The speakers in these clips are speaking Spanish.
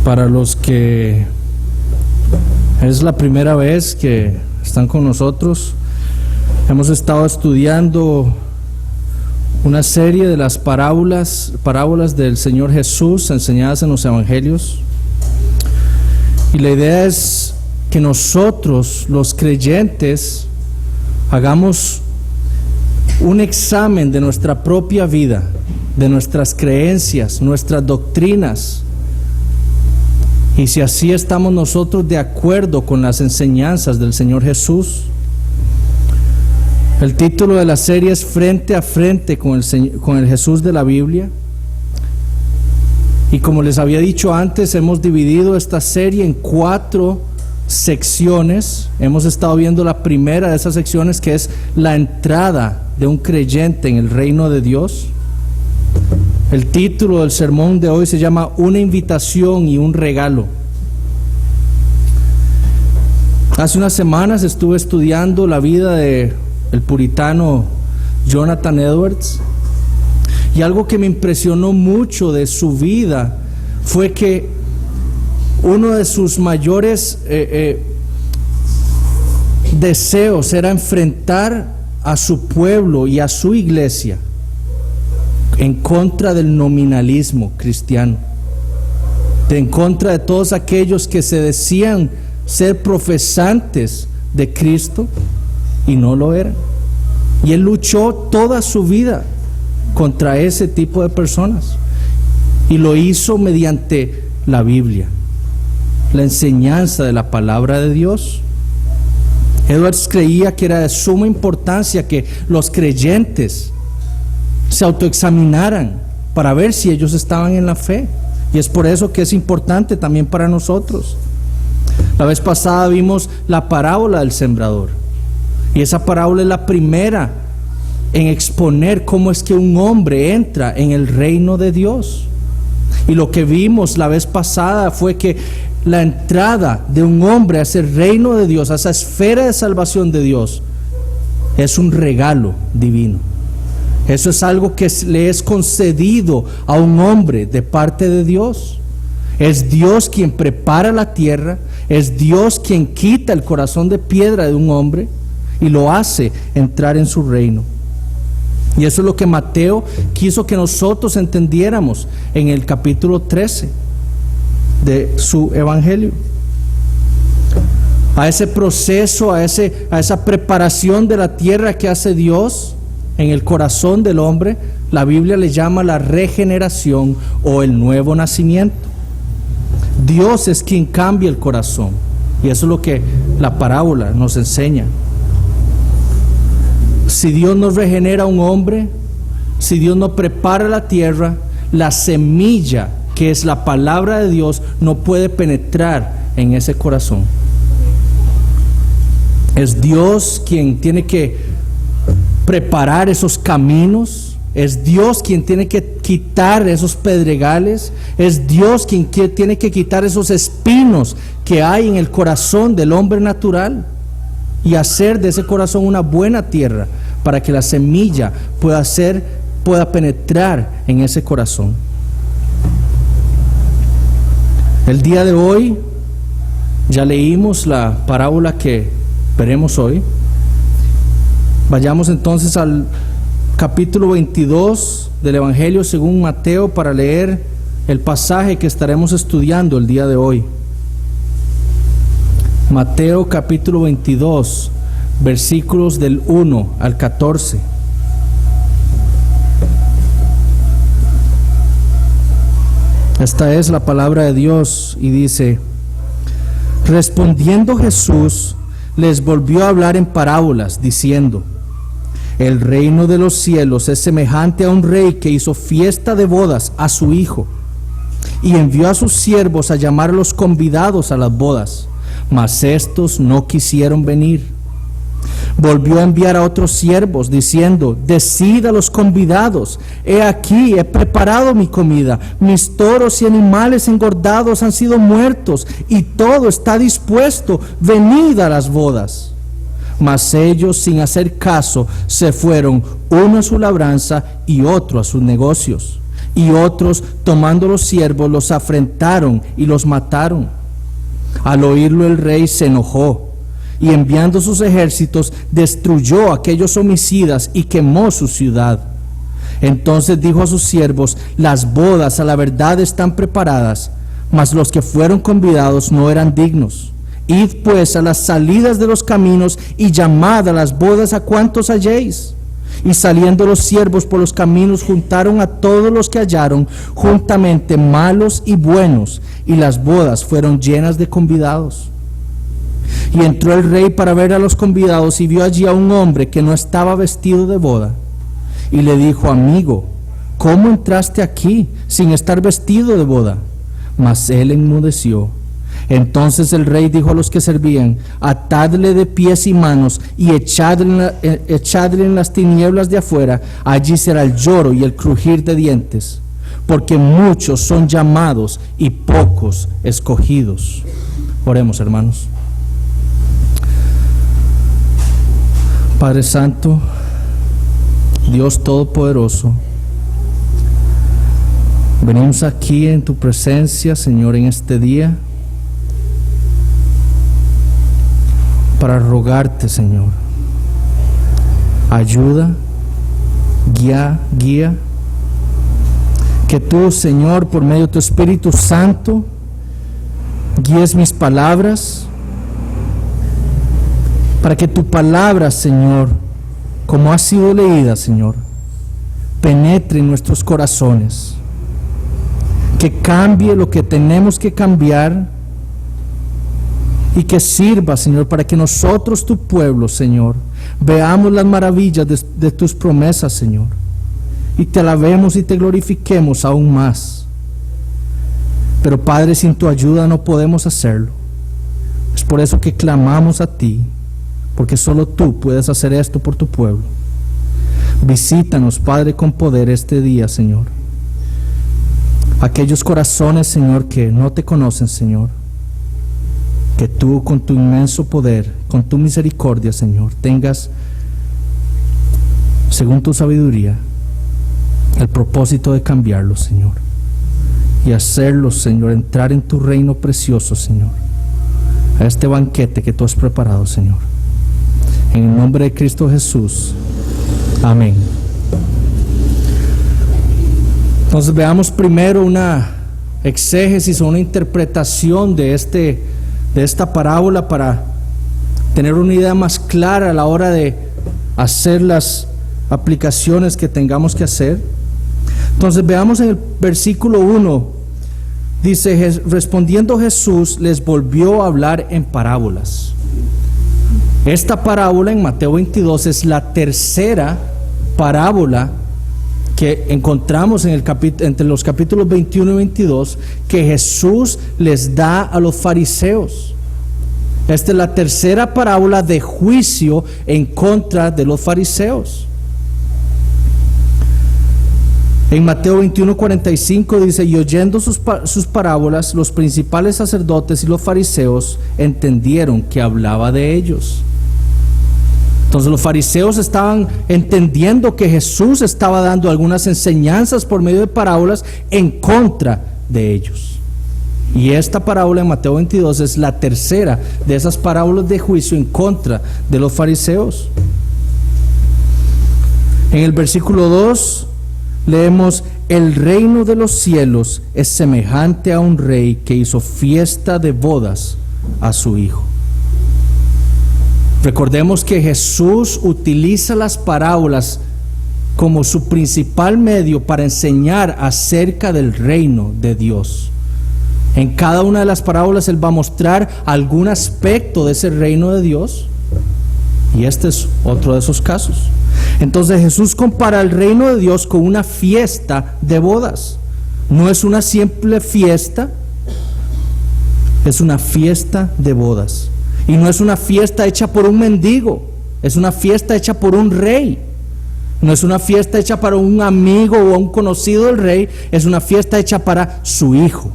Para los que es la primera vez que están con nosotros, hemos estado estudiando una serie de las parábolas del Señor Jesús enseñadas en los Evangelios. Y la idea es que nosotros, los creyentes, hagamos un examen de nuestra propia vida, de nuestras creencias, nuestras doctrinas. Y si así estamos nosotros de acuerdo con las enseñanzas del Señor Jesús. El título de la serie es Frente a Frente con el Jesús de la Biblia. Y como les había dicho antes, hemos dividido esta serie en 4 secciones. Hemos estado viendo la primera de esas secciones, que es la entrada de un creyente en el reino de Dios. El título del sermón de hoy se llama Una invitación y un regalo. Hace unas semanas estuve estudiando la vida de el puritano Jonathan Edwards, y algo que me impresionó mucho de su vida fue que uno de sus mayores deseos era enfrentar a su pueblo y a su iglesia en contra del nominalismo cristiano, en contra de todos aquellos que se decían ser profesantes de Cristo y no lo eran. Y él luchó toda su vida contra ese tipo de personas, y lo hizo mediante la Biblia, la enseñanza de la palabra de Dios. Edwards creía que era de suma importancia que los creyentes se autoexaminaran para ver si ellos estaban en la fe, y es por eso que es importante también para nosotros. La vez pasada vimos la parábola del sembrador, y esa parábola es la primera en exponer cómo es que un hombre entra en el reino de Dios. Y lo que vimos la vez pasada fue que la entrada de un hombre a ese reino de Dios, a esa esfera de salvación de Dios, es un regalo divino. Eso es algo que le es concedido a un hombre de parte de Dios. Es Dios quien prepara la tierra, es Dios quien quita el corazón de piedra de un hombre y lo hace entrar en su reino. Y eso es lo que Mateo quiso que nosotros entendiéramos en el capítulo 13 de su evangelio. A ese proceso, a esa preparación de la tierra que hace Dios en el corazón del hombre, la Biblia le llama la regeneración o el nuevo nacimiento. Dios es quien cambia el corazón, y eso es lo que la parábola nos enseña. Si Dios no regenera a un hombre, si Dios no prepara la tierra, la semilla que es la palabra de Dios no puede penetrar en ese corazón. Es Dios quien tiene que preparar esos caminos, es Dios quien tiene que quitar esos pedregales, es Dios quien tiene que quitar esos espinos que hay en el corazón del hombre natural y hacer de ese corazón una buena tierra para que la semilla pueda penetrar en ese corazón. El día de hoy ya leímos la parábola que veremos hoy. Vayamos entonces al capítulo 22 del Evangelio según Mateo para leer el pasaje que estaremos estudiando el día de hoy. Mateo capítulo 22, versículos del 1 al 14. Esta es la palabra de Dios y dice: respondiendo Jesús les volvió a hablar en parábolas diciendo: el reino de los cielos es semejante a un rey que hizo fiesta de bodas a su hijo y envió a sus siervos a llamar a los convidados a las bodas, mas estos no quisieron venir. Volvió a enviar a otros siervos diciendo: decid a los convidados, he aquí, he preparado mi comida, mis toros y animales engordados han sido muertos y todo está dispuesto, venid a las bodas. Mas ellos, sin hacer caso, se fueron, uno a su labranza y otro a sus negocios. y otros, tomando los siervos, los afrentaron y los mataron. Al oírlo el rey se enojó y enviando sus ejércitos destruyó a aquellos homicidas y quemó su ciudad. Entonces dijo a sus siervos: las bodas a la verdad están preparadas, mas los que fueron convidados no eran dignos. Id pues a las salidas de los caminos y llamad a las bodas a cuantos halléis. Y saliendo los siervos por los caminos juntaron a todos los que hallaron, juntamente malos y buenos, y las bodas fueron llenas de convidados. Y entró el rey para ver a los convidados y vio allí a un hombre que no estaba vestido de boda. Y le dijo: amigo, ¿cómo entraste aquí sin estar vestido de boda? Mas él enmudeció. Entonces el rey dijo a los que servían: atadle de pies y manos y echadle en las tinieblas de afuera. Allí será el lloro y el crujir de dientes, porque muchos son llamados y pocos escogidos. Oremos, hermanos. Padre Santo, Dios Todopoderoso, venimos aquí en tu presencia, Señor, en este día, para rogarte, Señor, ayuda, guía, que tú, Señor, por medio de tu Espíritu Santo, guíes mis palabras, para que tu palabra, Señor, como ha sido leída, Señor, penetre en nuestros corazones, que cambie lo que tenemos que cambiar, y que sirva, Señor, para que nosotros, tu pueblo, Señor, veamos las maravillas de tus promesas, Señor, y te alabemos y te glorifiquemos aún más. Pero Padre, sin tu ayuda no podemos hacerlo. Es por eso que clamamos a ti, porque solo tú puedes hacer esto por tu pueblo. Visítanos, Padre, con poder este día, Señor. Aquellos corazones, Señor, que no te conocen, Señor, que tú con tu inmenso poder, con tu misericordia, Señor, tengas, según tu sabiduría, el propósito de cambiarlos, Señor, y hacerlos, Señor, entrar en tu reino precioso, Señor, a este banquete que tú has preparado, Señor. En el nombre de Cristo Jesús. Amén. Entonces veamos primero una exégesis o una interpretación de esta parábola para tener una idea más clara a la hora de hacer las aplicaciones que tengamos que hacer. Entonces veamos en el versículo 1, dice: respondiendo Jesús les volvió a hablar en parábolas. Esta parábola en Mateo 22 es la tercera parábola que encontramos entre los capítulos 21 y 22 que Jesús les da a los fariseos. Esta es la tercera parábola de juicio en contra de los fariseos. En Mateo 21:45 dice: y oyendo sus parábolas, los principales sacerdotes y los fariseos entendieron que hablaba de ellos. Entonces los fariseos estaban entendiendo que Jesús estaba dando algunas enseñanzas por medio de parábolas en contra de ellos. Y esta parábola en Mateo 22 es la tercera de esas parábolas de juicio en contra de los fariseos. En el versículo 2 leemos: el reino de los cielos es semejante a un rey que hizo fiesta de bodas a su hijo. Recordemos que Jesús utiliza las parábolas como su principal medio para enseñar acerca del reino de Dios. En cada una de las parábolas Él va a mostrar algún aspecto de ese reino de Dios, y este es otro de esos casos. Entonces Jesús compara el reino de Dios con una fiesta de bodas. No es una simple fiesta, es una fiesta de bodas. Y no es una fiesta hecha por un mendigo, es una fiesta hecha por un rey. No es una fiesta hecha para un amigo o un conocido del rey, es una fiesta hecha para su hijo.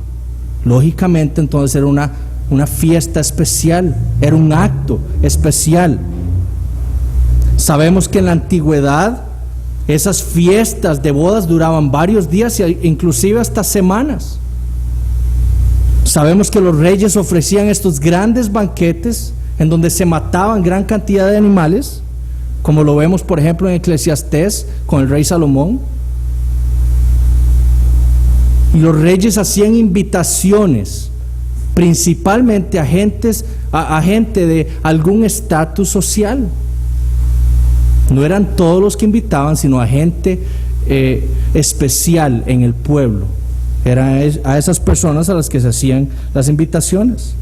Lógicamente, entonces era una fiesta especial, era un acto especial. Sabemos que en la antigüedad Esas fiestas de bodas duraban varios días e inclusive hasta semanas. Sabemos que los reyes ofrecían estos grandes banquetes en donde se mataban gran cantidad de animales, como lo vemos por ejemplo en Eclesiastés con el rey Salomón. Y los reyes hacían invitaciones principalmente a gente de algún estatus social. No eran todos los que invitaban, sino a gente especial en el pueblo. Eran a esas personas a las que se hacían las invitaciones.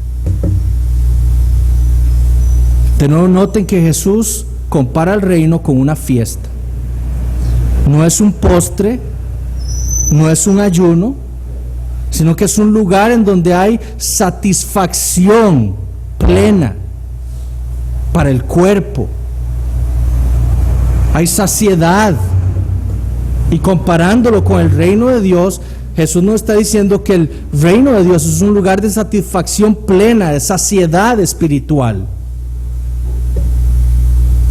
De nuevo, noten que Jesús compara el reino con una fiesta. No es un postre, no es un ayuno, sino que es un lugar en donde hay satisfacción plena para el cuerpo. Hay saciedad. Y comparándolo con el reino de Dios, Jesús nos está diciendo que el reino de Dios es un lugar de satisfacción plena, de saciedad espiritual.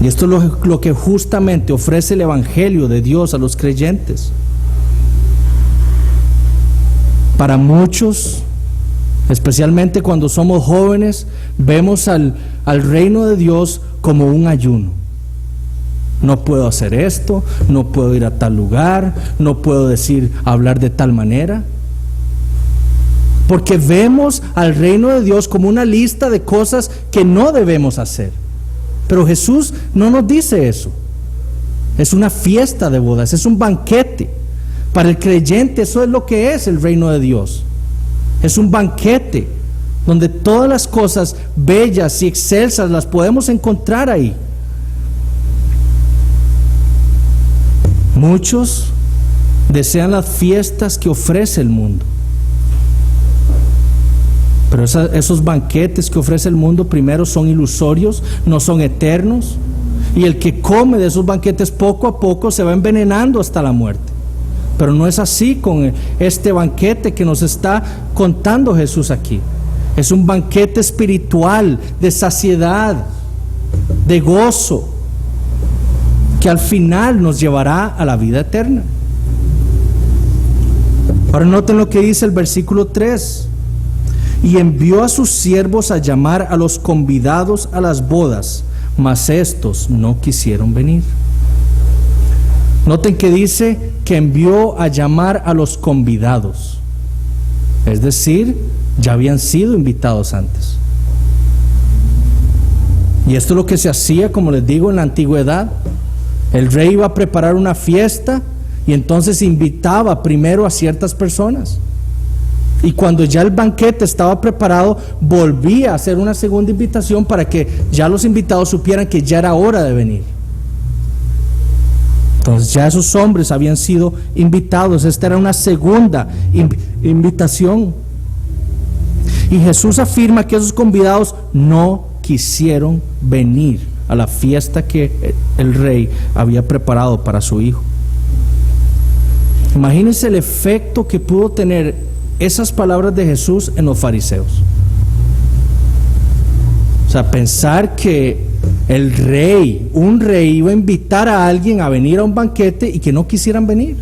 Y esto es lo que justamente ofrece el Evangelio de Dios a los creyentes. Para muchos, especialmente cuando somos jóvenes, vemos al reino de Dios como un ayuno. No puedo hacer esto, no puedo ir a tal lugar, no puedo hablar de tal manera. Porque vemos al reino de Dios como una lista de cosas que no debemos hacer. Pero Jesús no nos dice eso. Es una fiesta de bodas, es un banquete. Para el creyente eso es lo que es el reino de Dios. Es un banquete donde todas las cosas bellas y excelsas las podemos encontrar ahí. Muchos desean las fiestas que ofrece el mundo, pero esos banquetes que ofrece el mundo primero son ilusorios, no son eternos, y el que come de esos banquetes poco a poco se va envenenando hasta la muerte. Pero no es así con este banquete que nos está contando Jesús aquí. Es un banquete espiritual de saciedad, de gozo, que al final nos llevará a la vida eterna. Ahora noten lo que dice el versículo 3. Y envió a sus siervos a llamar a los convidados a las bodas, mas estos no quisieron venir. Noten que dice que envió a llamar a los convidados. Es decir, ya habían sido invitados antes. Y esto es lo que se hacía, como les digo, en la antigüedad. El rey iba a preparar una fiesta y entonces invitaba primero a ciertas personas. Y cuando ya el banquete estaba preparado, volvía a hacer una segunda invitación para que ya los invitados supieran que ya era hora de venir. Entonces ya esos hombres habían sido invitados. Esta era una segunda invitación. Y Jesús afirma que esos convidados no quisieron venir a la fiesta que el rey había preparado para su hijo. Imagínense el efecto que pudo tener esas palabras de Jesús en los fariseos. O sea, pensar que un rey iba a invitar a alguien a venir a un banquete y que no quisieran venir.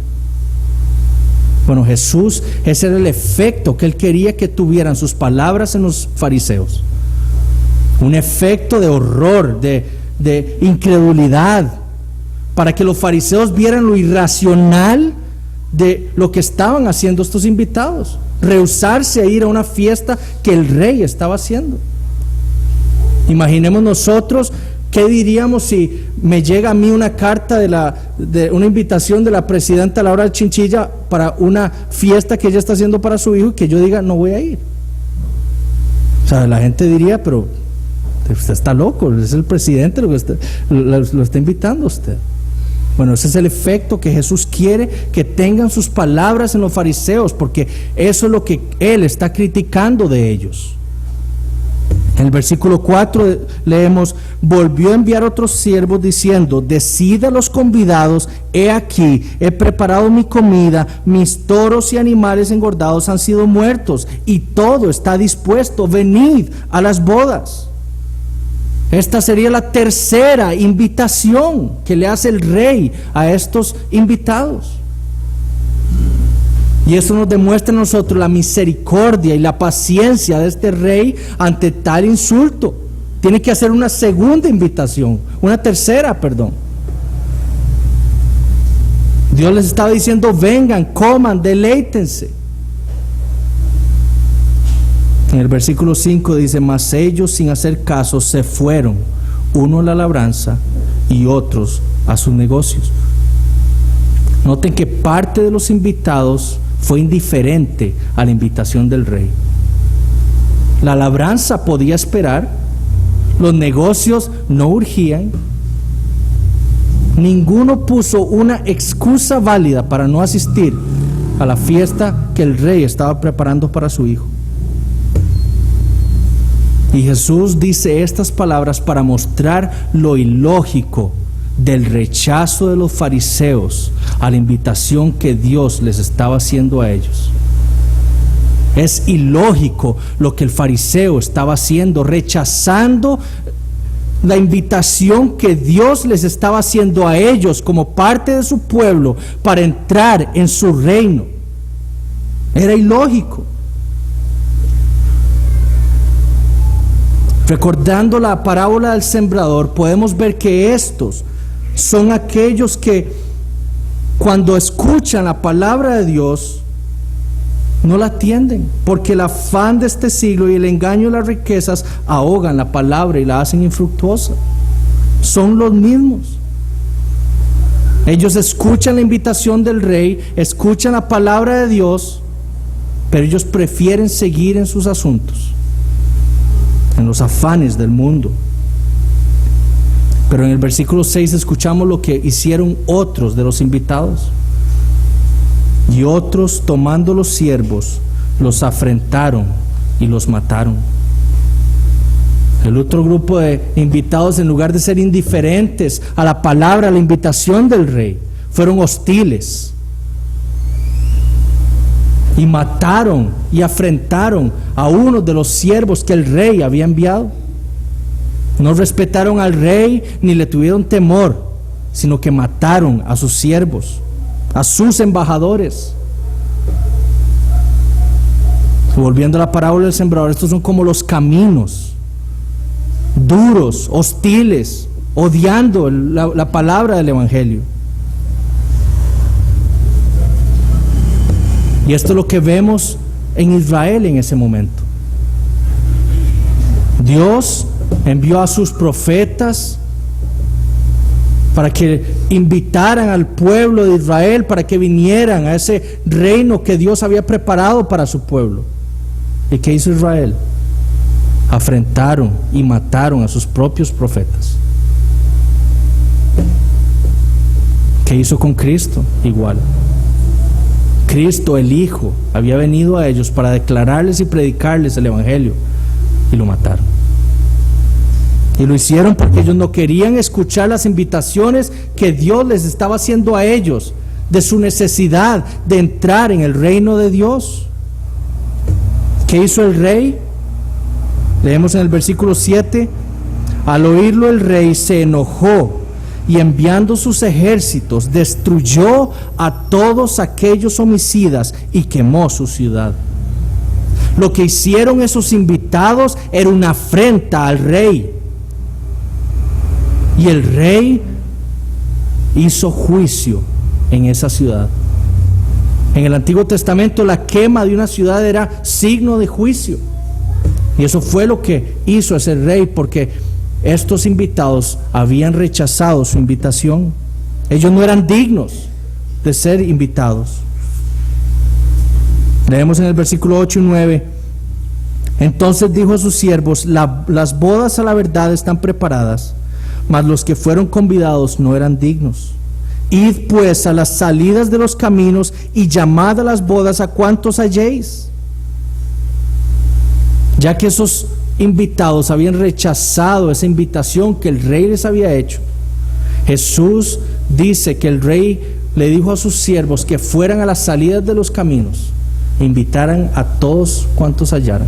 Bueno, Jesús, ese era el efecto que él quería que tuvieran sus palabras en los fariseos. Un efecto de horror, de incredulidad, para que los fariseos vieran lo irracional de lo que estaban haciendo estos invitados, rehusarse a ir a una fiesta que el rey estaba haciendo. Imaginemos nosotros, ¿qué diríamos si me llega a mí una carta de una invitación de la presidenta Laura Chinchilla para una fiesta que ella está haciendo para su hijo y que yo diga no voy a ir? O sea, la gente diría, pero usted está loco, es el presidente lo está invitando a usted. Bueno, ese es el efecto que Jesús quiere que tengan sus palabras en los fariseos, porque eso es lo que Él está criticando de ellos. En el versículo 4 leemos: volvió a enviar otros siervos diciendo: decid a los convidados, he aquí, he preparado mi comida, mis toros y animales engordados han sido muertos, y todo está dispuesto, venid a las bodas. Esta sería la tercera invitación que le hace el rey a estos invitados. Y eso nos demuestra a nosotros la misericordia y la paciencia de este rey ante tal insulto. Tiene que hacer una segunda invitación, una tercera, perdón. Dios les estaba diciendo: vengan, coman, deleítense. En el versículo 5 dice: mas ellos, sin hacer caso, se fueron, uno a la labranza y otros a sus negocios. Noten que parte de los invitados fue indiferente a la invitación del rey. La labranza podía esperar, los negocios no urgían. Ninguno puso una excusa válida para no asistir a la fiesta que el rey estaba preparando para su hijo. Y Jesús dice estas palabras para mostrar lo ilógico del rechazo de los fariseos a la invitación que Dios les estaba haciendo a ellos. Es ilógico lo que el fariseo estaba haciendo, rechazando la invitación que Dios les estaba haciendo a ellos como parte de su pueblo para entrar en su reino. Era ilógico. Recordando la parábola del sembrador, podemos ver que estos son aquellos que cuando escuchan la palabra de Dios no la atienden, porque el afán de este siglo y el engaño de las riquezas ahogan la palabra y la hacen infructuosa. Son los mismos. Ellos escuchan la invitación del rey, escuchan la palabra de Dios, pero ellos prefieren seguir en sus asuntos, en los afanes del mundo. Pero en el versículo 6 escuchamos lo que hicieron otros de los invitados. Y otros, tomando los siervos, los afrentaron y los mataron. El otro grupo de invitados, en lugar de ser indiferentes a la palabra, a la invitación del rey, fueron hostiles y mataron y afrentaron a uno de los siervos que el rey había enviado. No respetaron al rey ni le tuvieron temor, sino que mataron a sus siervos, a sus embajadores. Volviendo a la parábola del sembrador, estos son como los caminos duros, hostiles, odiando la palabra del evangelio. Y esto es lo que vemos en Israel en ese momento. Dios envió a sus profetas para que invitaran al pueblo de Israel, para que vinieran a ese reino que Dios había preparado para su pueblo. ¿Y qué hizo Israel? Afrentaron y mataron a sus propios profetas. ¿Qué hizo con Cristo? Igual. Cristo, el Hijo, había venido a ellos para declararles y predicarles el evangelio, y lo mataron. Y lo hicieron porque ellos no querían escuchar las invitaciones que Dios les estaba haciendo a ellos, de su necesidad de entrar en el reino de Dios. ¿Qué hizo el rey? Leemos en el versículo 7: al oírlo el rey se enojó y enviando sus ejércitos destruyó a todos aquellos homicidas y quemó su ciudad. Lo que hicieron esos invitados era una afrenta al rey. Y el rey hizo juicio en esa ciudad. En el Antiguo Testamento la quema de una ciudad era signo de juicio. Y eso fue lo que hizo ese rey, porque estos invitados habían rechazado su invitación. Ellos no eran dignos de ser invitados. Leemos en el versículo 8 y 9: entonces dijo a sus siervos: las bodas a la verdad están preparadas, mas los que fueron convidados no eran dignos. Id pues a las salidas de los caminos y llamad a las bodas a cuantos halléis. Ya que esos invitados habían rechazado esa invitación que el rey les había hecho, Jesús dice que el rey le dijo a sus siervos que fueran a las salidas de los caminos e invitaran a todos cuantos hallaran.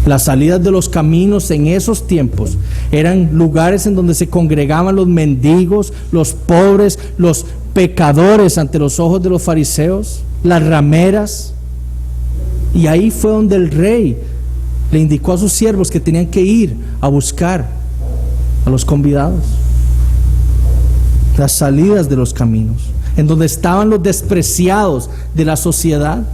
Las salidas de los caminos en esos tiempos eran lugares en donde se congregaban los mendigos, los pobres, los pecadores ante los ojos de los fariseos, las rameras. Y ahí fue donde el rey le indicó a sus siervos que tenían que ir a buscar a los convidados. Las salidas de los caminos, en donde estaban los despreciados de la sociedad.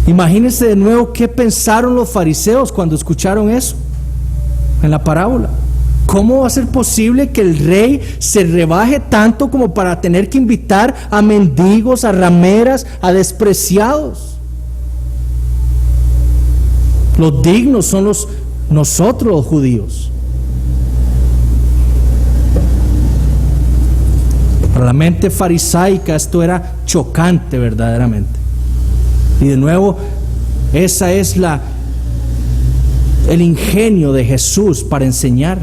Imagínense de nuevo qué pensaron los fariseos cuando escucharon eso en la parábola. ¿Cómo va a ser posible que el rey se rebaje tanto como para tener que invitar a mendigos, a rameras, a despreciados? Los dignos son nosotros los judíos. Para la mente farisaica esto era chocante verdaderamente. Y de nuevo, esa es el ingenio de Jesús para enseñar.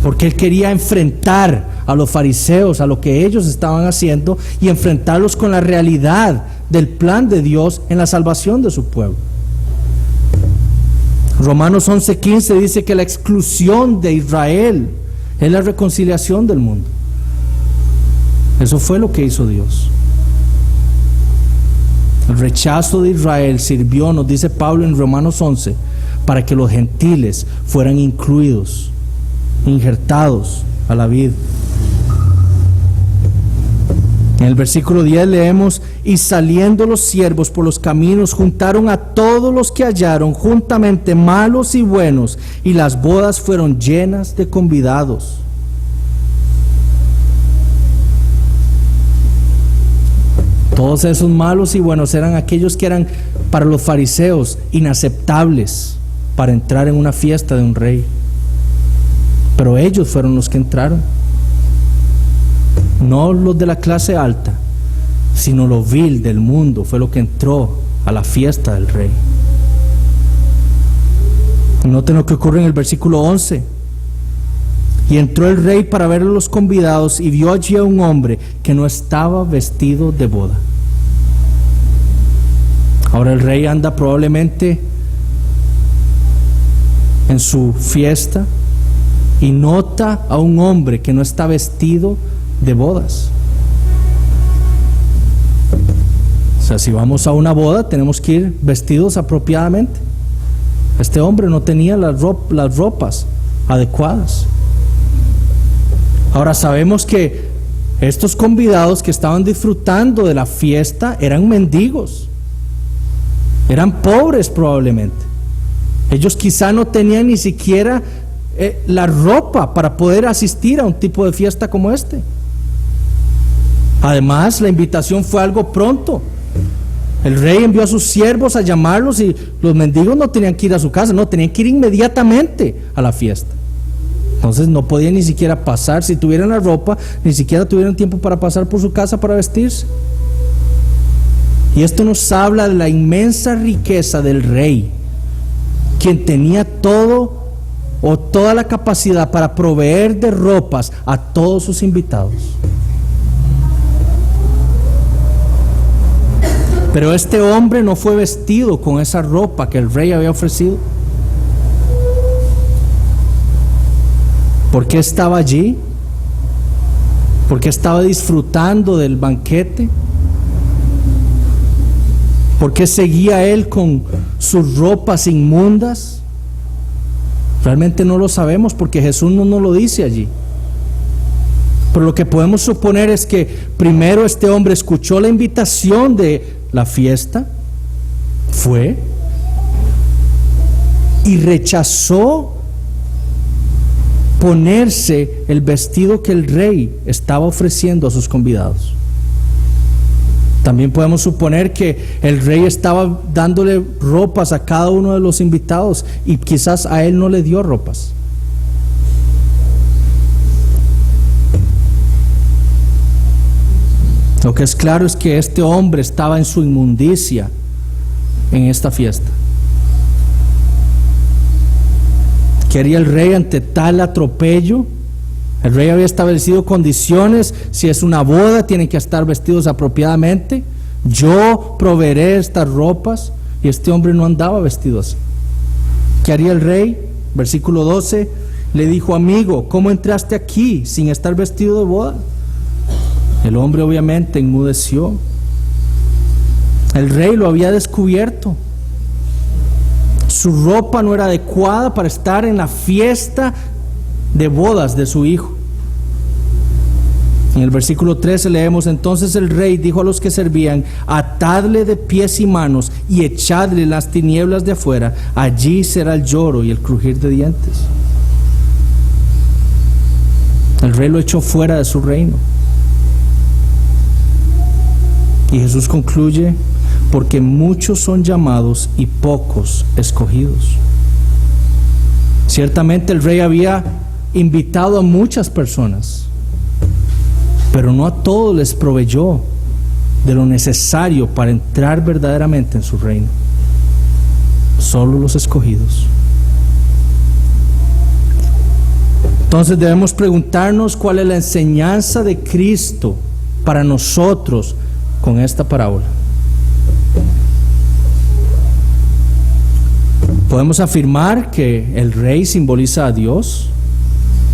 Porque Él quería enfrentar a los fariseos, a lo que ellos estaban haciendo, y enfrentarlos con la realidad del plan de Dios en la salvación de su pueblo. Romanos 11:15 dice que la exclusión de Israel es la reconciliación del mundo. Eso fue lo que hizo Dios. El rechazo de Israel sirvió, nos dice Pablo en Romanos 11, para que los gentiles fueran incluidos, injertados a la vid. En el versículo 10 leemos: y saliendo los siervos por los caminos, juntaron a todos los que hallaron, juntamente malos y buenos, y las bodas fueron llenas de convidados. Todos esos malos y buenos eran aquellos que eran para los fariseos inaceptables para entrar en una fiesta de un rey. Pero ellos fueron los que entraron. No los de la clase alta, sino lo vil del mundo fue lo que entró a la fiesta del rey. Noten lo que ocurre en el versículo 11. Y entró el rey para ver a los convidados y vio allí a un hombre que no estaba vestido de boda. Ahora el rey anda probablemente en su fiesta y nota a un hombre que no está vestido de bodas. O sea, si vamos a una boda tenemos que ir vestidos apropiadamente. Este hombre no tenía las ropas adecuadas. Ahora sabemos que estos convidados que estaban disfrutando de la fiesta eran mendigos, eran pobres probablemente. Ellos quizá no tenían ni siquiera la ropa para poder asistir a un tipo de fiesta como este. Además, la invitación fue algo pronto. El rey envió a sus siervos a llamarlos y los mendigos no tenían que ir a su casa, no, tenían que ir inmediatamente a la fiesta. Entonces no podían ni siquiera pasar, si tuvieran la ropa, ni siquiera tuvieron tiempo para pasar por su casa para vestirse. Y esto nos habla de la inmensa riqueza del rey, quien tenía todo o toda la capacidad para proveer de ropas a todos sus invitados. Pero este hombre no fue vestido con esa ropa que el rey había ofrecido. ¿Por qué estaba allí? ¿Por qué estaba disfrutando del banquete? ¿Por qué seguía él con sus ropas inmundas? Realmente no lo sabemos porque Jesús no nos lo dice allí. Pero lo que podemos suponer es que primero este hombre escuchó la invitación de la fiesta, fue y rechazó ponerse el vestido que el rey estaba ofreciendo a sus convidados. También podemos suponer que el rey estaba dándole ropas a cada uno de los invitados y quizás a él no le dio ropas. Lo que es claro es que este hombre estaba en su inmundicia en esta fiesta. ¿Qué haría el rey ante tal atropello? El rey había establecido condiciones: si es una boda tienen que estar vestidos apropiadamente, yo proveeré estas ropas, y este hombre no andaba vestido así. ¿Qué haría el rey? Versículo 12, le dijo: amigo, ¿cómo entraste aquí sin estar vestido de boda? El hombre obviamente enmudeció. El rey lo había descubierto. Su ropa no era adecuada para estar en la fiesta de bodas de su hijo. En el versículo 13 leemos: entonces el rey dijo a los que servían: atadle de pies y manos y echadle en las tinieblas de afuera, allí será el lloro y el crujir de dientes. El rey lo echó fuera de su reino. Y Jesús concluye: porque muchos son llamados y pocos escogidos. Ciertamente el rey había invitado a muchas personas, pero no a todos les proveyó de lo necesario para entrar verdaderamente en su reino. Solo los escogidos. Entonces debemos preguntarnos cuál es la enseñanza de Cristo para nosotros con esta parábola. Podemos afirmar que el rey simboliza a Dios,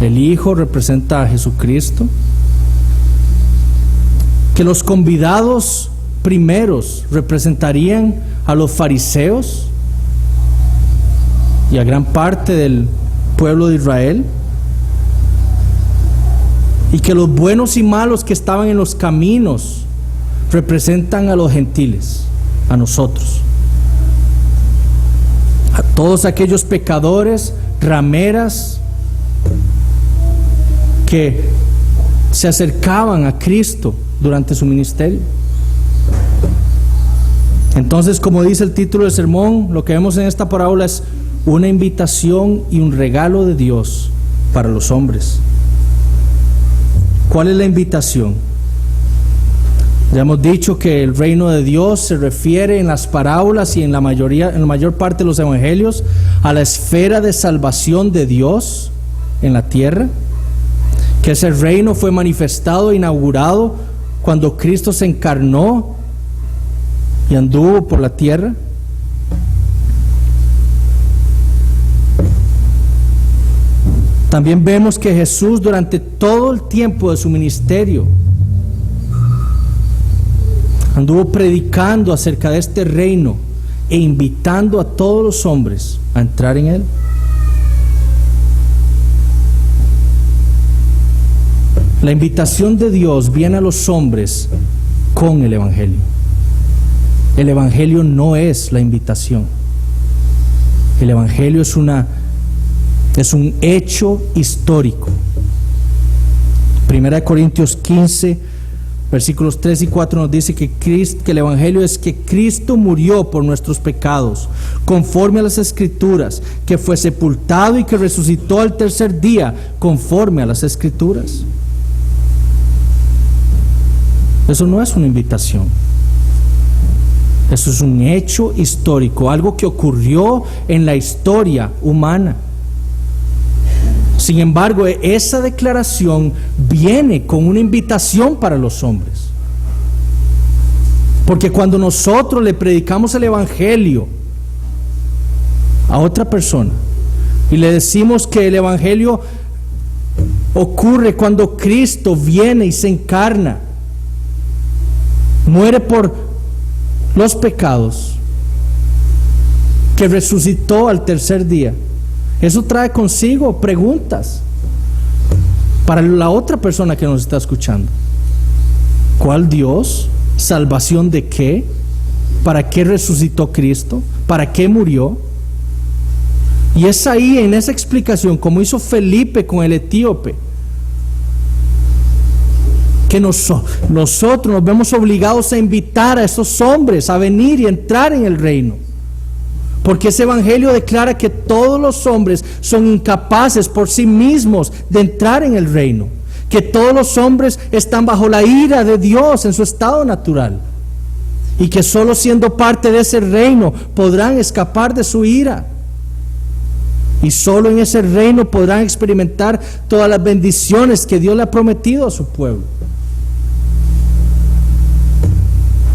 el hijo representa a Jesucristo, que los convidados primeros representarían a los fariseos y a gran parte del pueblo de Israel, y que los buenos y malos que estaban en los caminos representan a los gentiles, a nosotros, a todos aquellos pecadores, rameras que se acercaban a Cristo durante su ministerio. Entonces, como dice el título del sermón, lo que vemos en esta parábola es una invitación y un regalo de Dios para los hombres. ¿Cuál es la invitación? Ya hemos dicho que el reino de Dios se refiere en las parábolas y en la mayor parte de los evangelios a la esfera de salvación de Dios en la tierra, que ese reino fue manifestado e inaugurado cuando Cristo se encarnó y anduvo por la tierra. También vemos que Jesús durante todo el tiempo de su ministerio anduvo predicando acerca de este reino e invitando a todos los hombres a entrar en él. La invitación de Dios viene a los hombres con el Evangelio. El Evangelio no es la invitación. El Evangelio es un hecho histórico. 1 Corintios 15, versículos 3 y 4 nos dice que el Evangelio es que Cristo murió por nuestros pecados, conforme a las Escrituras, que fue sepultado y que resucitó al tercer día, conforme a las Escrituras. Eso no es una invitación. Eso es un hecho histórico, algo que ocurrió en la historia humana. Sin embargo, esa declaración viene con una invitación para los hombres. Porque cuando nosotros le predicamos el Evangelio a otra persona y le decimos que el Evangelio ocurre cuando Cristo viene y se encarna, muere por los pecados, que resucitó al tercer día, eso trae consigo preguntas para la otra persona que nos está escuchando. ¿Cuál Dios? ¿Salvación de qué? ¿Para qué resucitó Cristo? ¿Para qué murió? Y es ahí, en esa explicación, como hizo Felipe con el etíope, que nosotros nos vemos obligados a invitar a esos hombres a venir y entrar en el reino. Porque ese Evangelio declara que todos los hombres son incapaces por sí mismos de entrar en el reino. Que todos los hombres están bajo la ira de Dios en su estado natural. Y que solo siendo parte de ese reino podrán escapar de su ira. Y solo en ese reino podrán experimentar todas las bendiciones que Dios le ha prometido a su pueblo.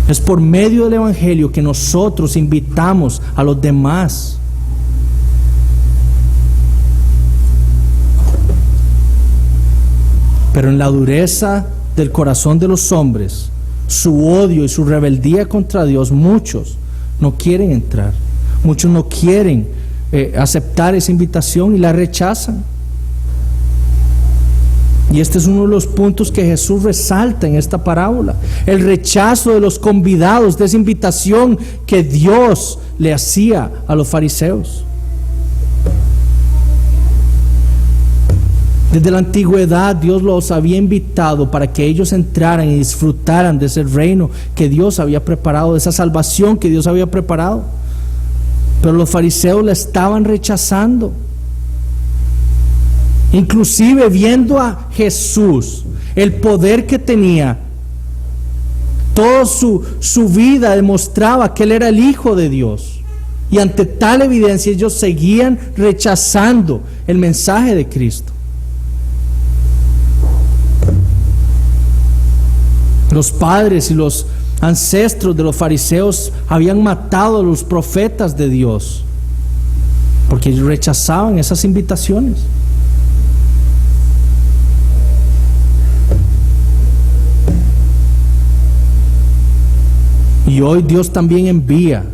Es por medio del Evangelio que nosotros invitamos a los demás. Pero en la dureza del corazón de los hombres, su odio y su rebeldía contra Dios, muchos no quieren entrar. Muchos no quieren aceptar esa invitación y la rechazan. Y este es uno de los puntos que Jesús resalta en esta parábola: el rechazo de los convidados, de esa invitación que Dios le hacía a los fariseos. Desde la antigüedad Dios los había invitado para que ellos entraran y disfrutaran de ese reino que Dios había preparado, de esa salvación que Dios había preparado. Pero los fariseos la estaban rechazando. Inclusive viendo a Jesús, el poder que tenía, toda su vida demostraba que Él era el Hijo de Dios. Y ante tal evidencia ellos seguían rechazando el mensaje de Cristo. Los padres y los ancestros de los fariseos habían matado a los profetas de Dios porque ellos rechazaban esas invitaciones. Y hoy Dios también envía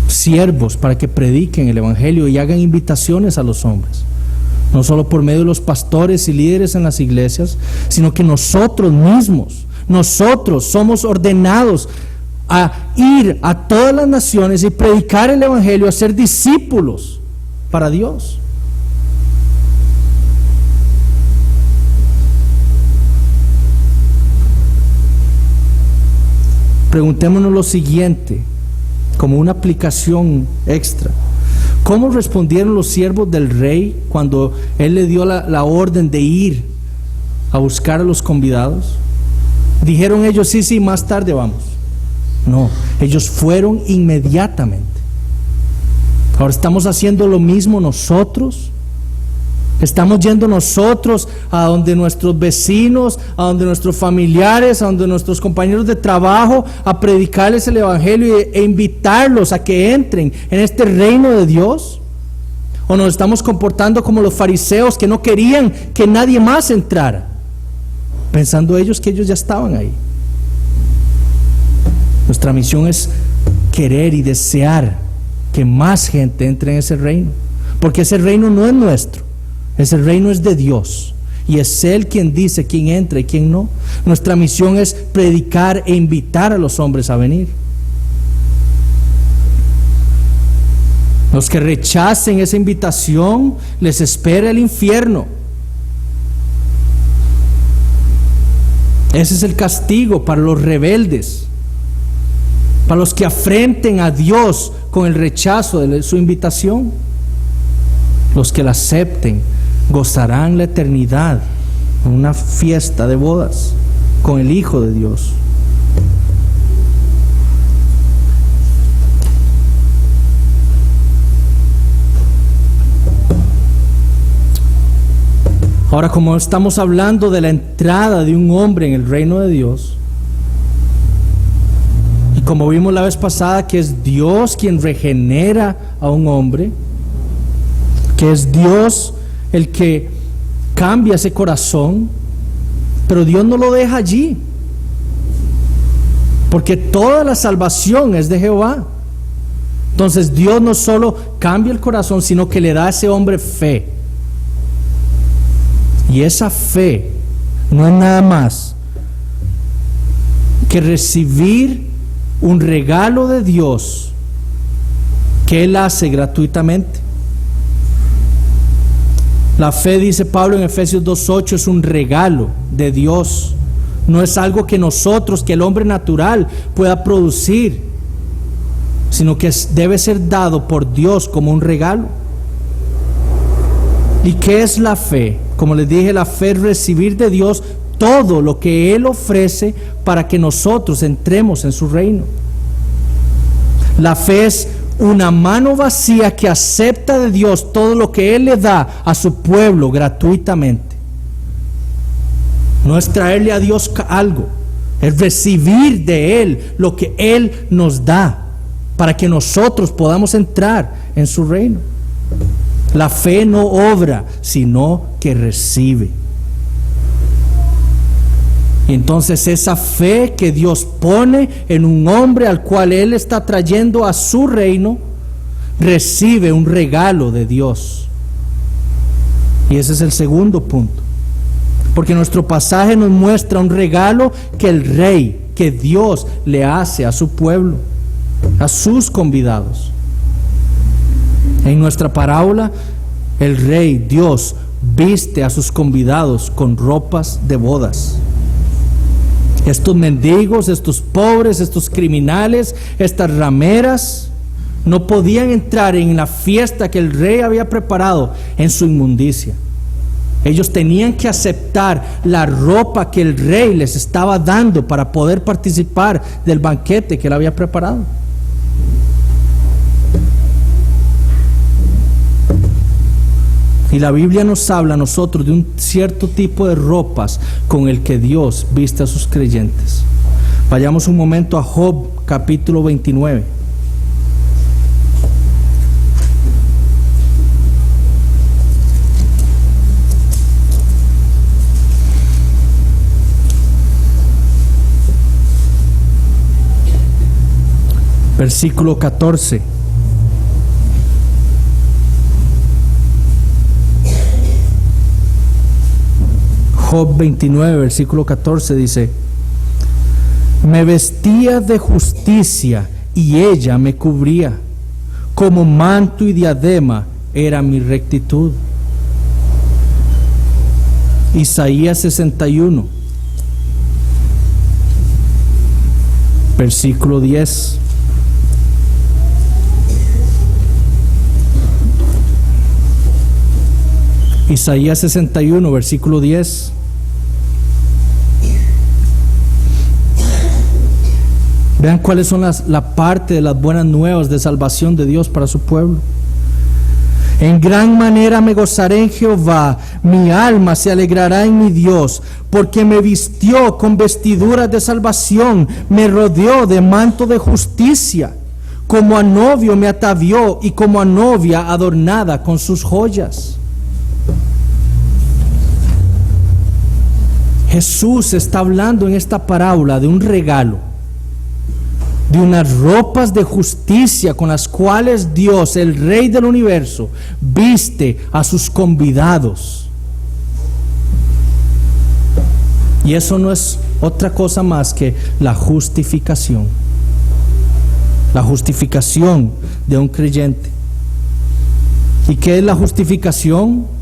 siervos para que prediquen el Evangelio y hagan invitaciones a los hombres. No solo por medio de los pastores y líderes en las iglesias, sino que nosotros mismos, nosotros somos ordenados a ir a todas las naciones y predicar el Evangelio, a ser discípulos para Dios. Preguntémonos lo siguiente, como una aplicación extra: ¿cómo respondieron los siervos del rey cuando él le dio la orden de ir a buscar a los convidados? ¿Dijeron ellos sí, más tarde vamos? No, ellos fueron inmediatamente. Ahora estamos haciendo lo mismo nosotros. Estamos yendo nosotros a donde nuestros vecinos, a donde nuestros familiares, a donde nuestros compañeros de trabajo, a predicarles el Evangelio e invitarlos a que entren en este reino de Dios. ¿O nos estamos comportando como los fariseos, que no querían que nadie más entrara, pensando ellos que ellos ya estaban ahí? Nuestra misión es querer y desear que más gente entre en ese reino, porque ese reino no es nuestro. Ese reino es de Dios y es Él quien dice quién entra y quién no. Nuestra misión es predicar e invitar a los hombres a venir. Los que rechacen esa invitación, les espera el infierno. Ese es el castigo para los rebeldes, para los que afrenten a Dios con el rechazo de su invitación. Los que la acepten gozarán la eternidad en una fiesta de bodas con el Hijo de Dios. Ahora, como estamos hablando de la entrada de un hombre en el reino de Dios, y como vimos la vez pasada que es Dios quien regenera a un hombre, que es Dios el que cambia ese corazón, pero Dios no lo deja allí, porque toda la salvación es de Jehová. Entonces Dios no solo cambia el corazón, sino que le da a ese hombre fe. Y esa fe no es nada más que recibir un regalo de Dios que Él hace gratuitamente. La fe, dice Pablo en Efesios 2:8, es un regalo de Dios. No es algo que nosotros, que el hombre natural pueda producir, sino que debe ser dado por Dios como un regalo. ¿Y qué es la fe? Como les dije, la fe es recibir de Dios todo lo que Él ofrece para que nosotros entremos en su reino. La fe es una mano vacía que acepta de Dios todo lo que Él le da a su pueblo gratuitamente. No es traerle a Dios algo, es recibir de Él lo que Él nos da, para que nosotros podamos entrar en su reino. La fe no obra, sino que recibe. Y entonces esa fe que Dios pone en un hombre al cual Él está trayendo a su reino, recibe un regalo de Dios. Y ese es el segundo punto. Porque nuestro pasaje nos muestra un regalo que el rey, que Dios le hace a su pueblo, a sus convidados. En nuestra parábola, el rey Dios viste a sus convidados con ropas de bodas. Estos mendigos, estos pobres, estos criminales, estas rameras, no podían entrar en la fiesta que el rey había preparado en su inmundicia. Ellos tenían que aceptar la ropa que el rey les estaba dando para poder participar del banquete que él había preparado. Y la Biblia nos habla a nosotros de un cierto tipo de ropas con el que Dios viste a sus creyentes. Vayamos un momento a Job capítulo 29. Versículo 14. Job 29, versículo 14 dice: me vestía de justicia y ella me cubría, como manto y diadema era mi rectitud. Isaías 61, versículo 10. Isaías 61, versículo 10. Vean cuáles son la parte de las buenas nuevas de salvación de Dios para su pueblo. En gran manera me gozaré en Jehová, mi alma se alegrará en mi Dios, porque me vistió con vestiduras de salvación, me rodeó de manto de justicia, como a novio me atavió y como a novia adornada con sus joyas. Jesús está hablando en esta parábola de un regalo, de unas ropas de justicia con las cuales Dios, el Rey del universo, viste a sus convidados. Y eso no es otra cosa más que la justificación. La justificación de un creyente. ¿Y qué es la justificación?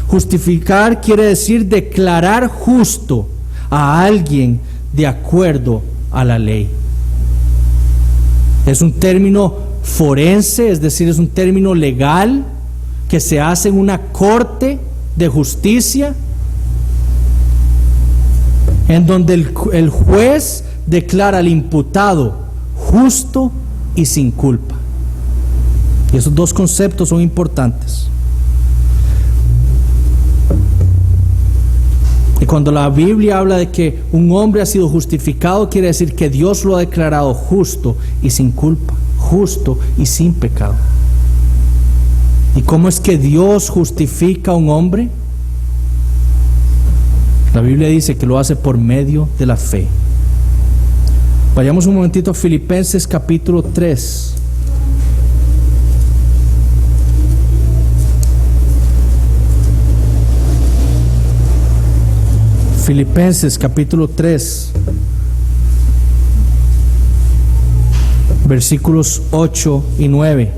Justificar quiere decir declarar justo a alguien de acuerdo a la ley. Es un término forense, es decir, es un término legal que se hace en una corte de justicia, en donde el juez declara al imputado justo y sin culpa. Y esos dos conceptos son importantes. Y cuando la Biblia habla de que un hombre ha sido justificado, quiere decir que Dios lo ha declarado justo y sin culpa, justo y sin pecado. ¿Y cómo es que Dios justifica a un hombre? La Biblia dice que lo hace por medio de la fe. Vayamos un momentito a Filipenses capítulo 3. Filipenses capítulo 3, versículos 8 y 9.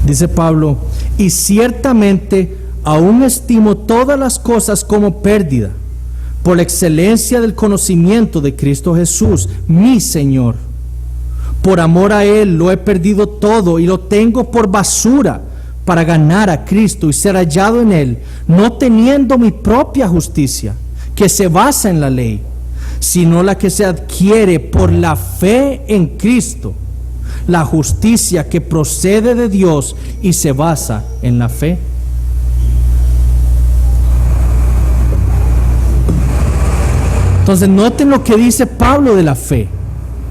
Dice Pablo: y ciertamente aún estimo todas las cosas como pérdida, por la excelencia del conocimiento de Cristo Jesús, mi Señor. Por amor a Él lo he perdido todo y lo tengo por basura, para ganar a Cristo y ser hallado en Él, no teniendo mi propia justicia, que se basa en la ley, sino la que se adquiere por la fe en Cristo, la justicia que procede de Dios y se basa en la fe. Entonces noten lo que dice Pablo de la fe.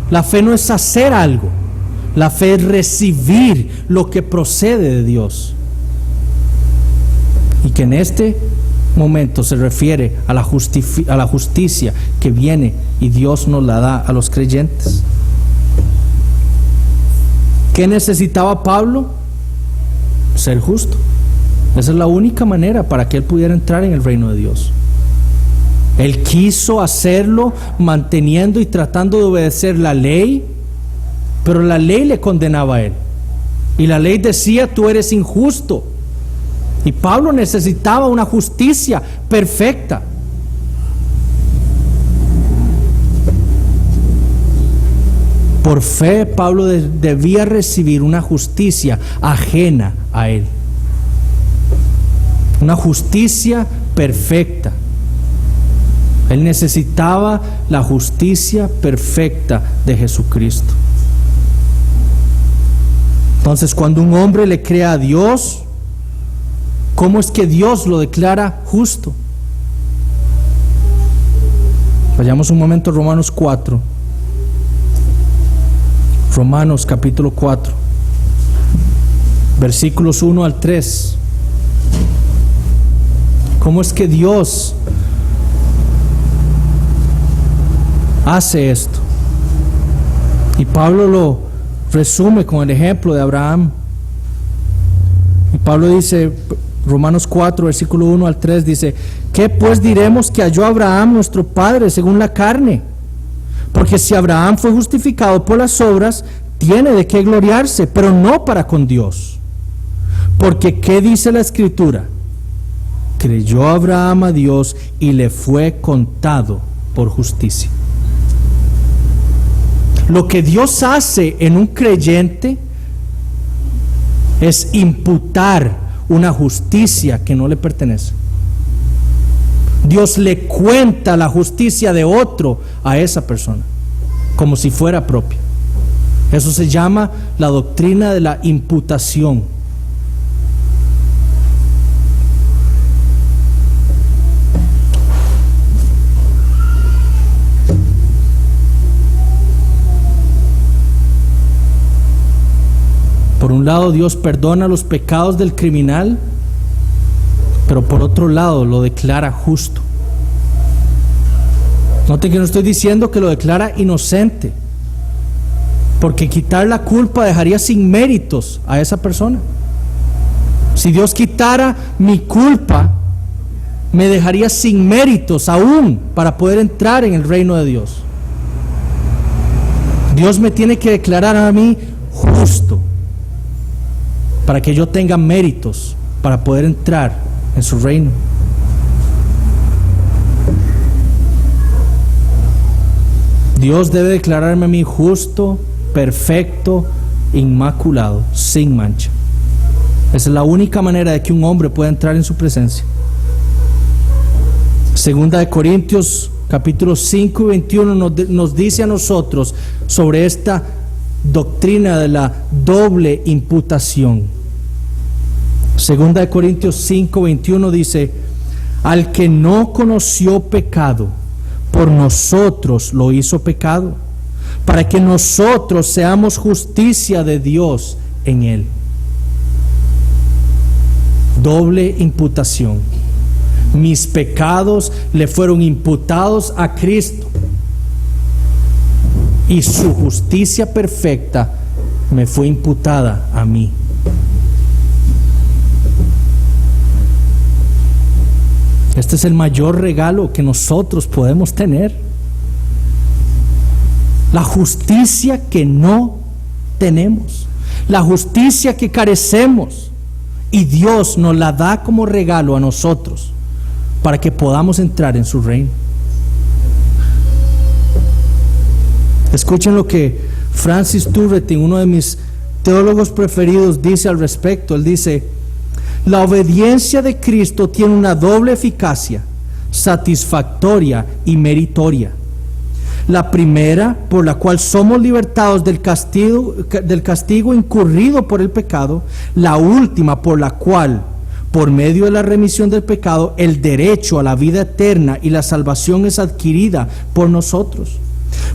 La fe no es hacer algo. La fe es recibir lo que procede de Dios. Y que en este momento se refiere a la justicia que viene y Dios nos la da a los creyentes. ¿Qué necesitaba Pablo? Ser justo. Esa es la única manera para que él pudiera entrar en el reino de Dios. Él quiso hacerlo manteniendo y tratando de obedecer la ley, pero la ley le condenaba a él. Y la ley decía: tú eres injusto. Y Pablo necesitaba una justicia perfecta. Por fe, Pablo debía recibir una justicia ajena a él. Una justicia perfecta. Él necesitaba la justicia perfecta de Jesucristo. Entonces, cuando un hombre le cree a Dios, ¿cómo es que Dios lo declara justo? Vayamos un momento a Romanos 4. Romanos capítulo 4, versículos 1 al 3. ¿Cómo es que Dios hace esto? Y Pablo lo resume con el ejemplo de Abraham. Y Pablo dice, Romanos 4, versículo 1 al 3, dice: ¿qué pues diremos que halló Abraham nuestro padre según la carne? Porque si Abraham fue justificado por las obras, tiene de qué gloriarse, pero no para con Dios. Porque ¿qué dice la Escritura? Creyó Abraham a Dios y le fue contado por justicia. Lo que Dios hace en un creyente es imputar una justicia que no le pertenece. Dios le cuenta la justicia de otro a esa persona, como si fuera propia. Eso se llama la doctrina de la imputación. Por un lado, Dios perdona los pecados del criminal, pero por otro lado lo declara justo. Note que no estoy diciendo que lo declara inocente, porque quitar la culpa dejaría sin méritos a esa persona. Si Dios quitara mi culpa, me dejaría sin méritos aún para poder entrar en el reino de Dios. Dios me tiene que declarar a mí justo para que yo tenga méritos para poder entrar en su reino. Dios debe declararme a mí justo, perfecto, inmaculado, sin mancha. Esa es la única manera de que un hombre pueda entrar en su presencia. Segunda de Corintios capítulo 5 y 21 nos dice a nosotros sobre esta doctrina de la doble imputación. Segunda de Corintios 5, 21 dice: al que no conoció pecado, por nosotros lo hizo pecado, para que nosotros seamos justicia de Dios en él. Doble imputación. Mis pecados le fueron imputados a Cristo, y su justicia perfecta me fue imputada a mí. Este es el mayor regalo que nosotros podemos tener. La justicia que no tenemos, la justicia que carecemos, y Dios nos la da como regalo a nosotros para que podamos entrar en su reino. Escuchen lo que Francis Turretin, uno de mis teólogos preferidos, dice al respecto. Él dice: la obediencia de Cristo tiene una doble eficacia, satisfactoria y meritoria. La primera, por la cual somos libertados del castigo incurrido por el pecado. La última, por la cual, por medio de la remisión del pecado, el derecho a la vida eterna y la salvación es adquirida por nosotros.